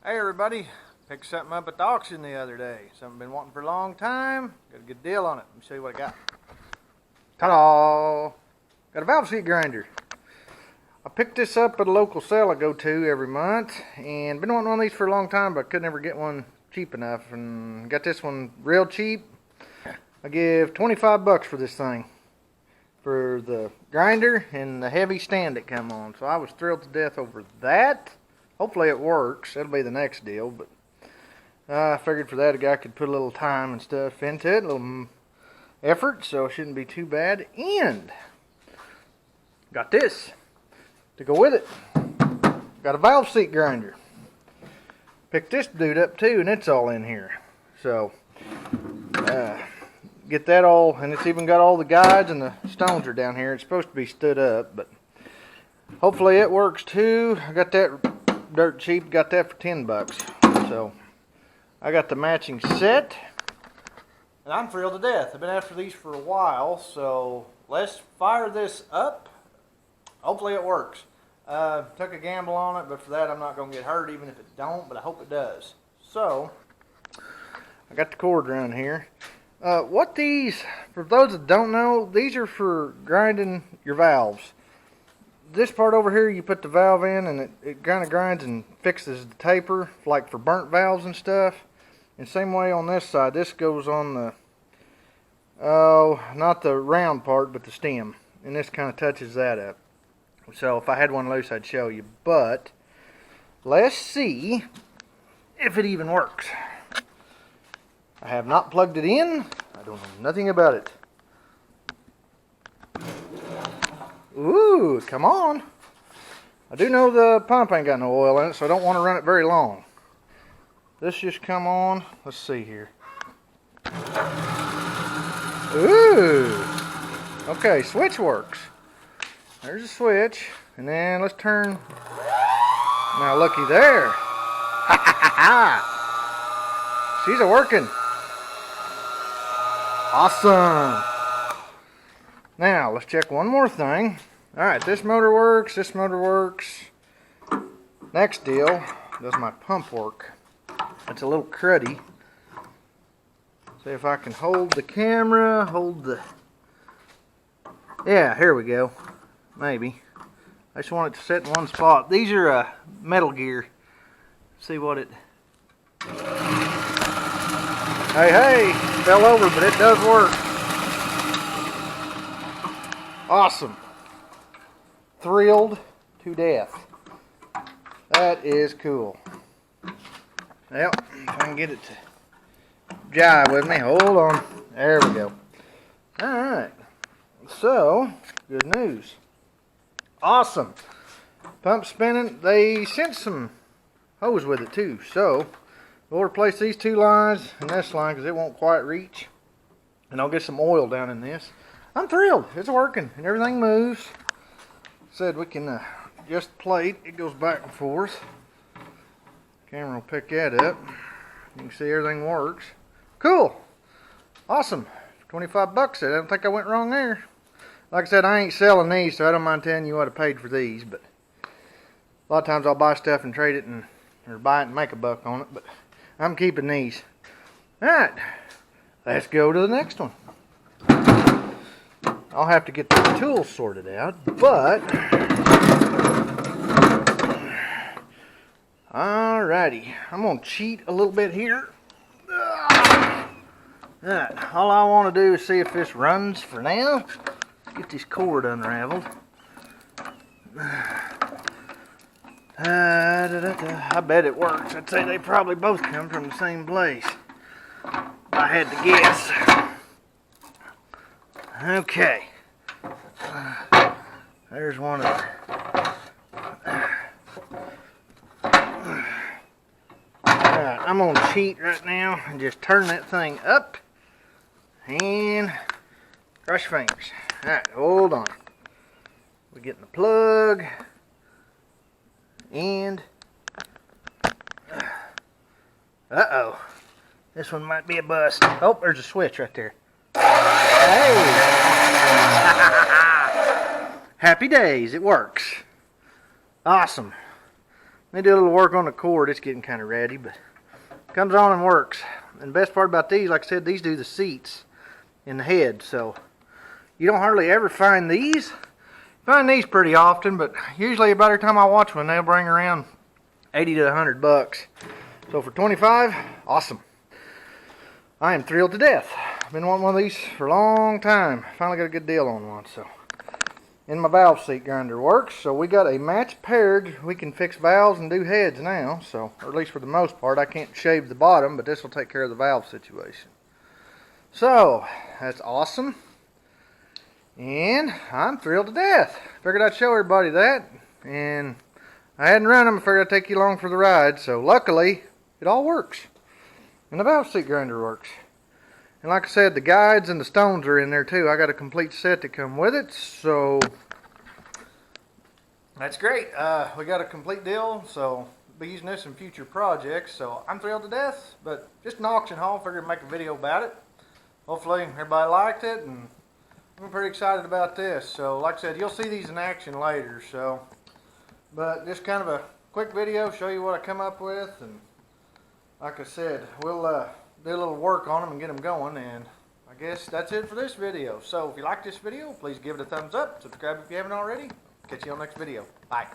Hey everybody, picked something up at the auction the other day. Something I've been wanting for a long time. Got a good deal on it. Let me show you what I got. Ta-da! Got a valve seat grinder. I picked this up at a local sale I go to every month, and been wanting one of these for a long time, but I could never get one cheap enough, and got this one real cheap. I give 25 bucks for this thing, for the grinder and the heavy stand it come on. So I was thrilled to death over that. Hopefully it works. That'll be the next deal, but I figured for that a guy could put a little time and stuff into it, a little effort, so it shouldn't be too bad. And got this to go with it. Got a valve seat grinder. Picked this dude up too, and it's all in here. So get that all, and it's even got all the guides, and the stones are down here. It's supposed to be stood up, but hopefully it works too. I got that dirt cheap, got that for 10 bucks. So I got the matching set, and I'm thrilled to death. I've been after these for a while, so let's fire this up. Hopefully it works. Took a gamble on it, but for that I'm not going to get hurt even if it don't, but I hope it does. So I got the cord around here. What these, for those that don't know, these are for grinding your valves. This part over here, you put the valve in, and it kind of grinds and fixes the taper, like for burnt valves and stuff. And same way on this side, this goes on the, not the round part, but the stem. And this kind of touches that up. So if I had one loose, I'd show you. But let's see if it even works. I have not plugged it in. I don't know nothing about it. Ooh, come on. I do know the pump ain't got no oil in it, so I don't want to run it very long. This just come on. Let's see here. Ooh. Okay, switch works. There's a switch. And then let's turn. Now looky there. Ha ha ha. She's a working. Awesome. Now, let's check one more thing. Alright, this motor works, this motor works. Next deal, does my pump work? It's a little cruddy. See if I can hold the camera, hold the... Yeah, here we go. Maybe. I just want it to sit in one spot. These are Metal Gear. See what it... Hey, fell over, but it does work. Awesome. Thrilled to death. That is cool. Well, if I can get it to jive with me. Hold on. There we go. Alright. So, good news. Awesome. Pump spinning. They sent some hose with it too. So, we'll replace these two lines and this line because it won't quite reach. And I'll get some oil down in this. I'm thrilled. It's working and everything moves. Said we can adjust the plate. It goes back and forth. Camera will pick that up. You can see everything works. Cool. Awesome. 25 bucks. I don't think I went wrong there. Like I said, I ain't selling these, so I don't mind telling you what I paid for these. But a lot of times I'll buy stuff and trade it or buy it and make a buck on it. But I'm keeping these. Alright. Let's go to the next one. I'll have to get the tools sorted out, but alrighty, I'm gonna cheat a little bit here. Alright, all I want to do is see if this runs for now. Get this cord unraveled. I bet it works. I'd say they probably both come from the same place, if I had to guess. Okay, there's one of Alright, I'm going to cheat right now and just turn that thing up and cross your fingers. Alright, hold on. We're getting the plug and uh-oh, this one might be a bust. Oh, there's a switch right there. Hey! Happy days, it works. Awesome. They do a little work on the cord. It's getting kind of ratty, but comes on and works. And the best part about these, like I said, these do the seats in the head, so you don't hardly ever find these. Find these pretty often, but usually about every time I watch one, they'll bring around 80 to 100 bucks. So for 25, awesome. I am thrilled to death. I've been wanting one of these for a long time. Finally got a good deal on one, so. And my valve seat grinder works, so we got a match paired. We can fix valves and do heads now, so, or at least for the most part. I can't shave the bottom, but this will take care of the valve situation. So, that's awesome. And I'm thrilled to death. Figured I'd show everybody that. And I hadn't run them. I figured I'd take you along for the ride. So luckily, it all works. And the valve seat grinder works. And like I said, the guides and the stones are in there too. I got a complete set to come with it. So that's great. We got a complete deal. So be using this in future projects. So I'm thrilled to death. But just an auction haul. Figured I'd make a video about it. Hopefully everybody liked it. And I'm pretty excited about this. So like I said, you'll see these in action later. So, but just kind of a quick video, show you what I come up with. And like I said, we'll do a little work on them and get them going. And I guess that's it for this video. So if you like this video, please give it a thumbs up. Subscribe if you haven't already. Catch you on the next video. Bye.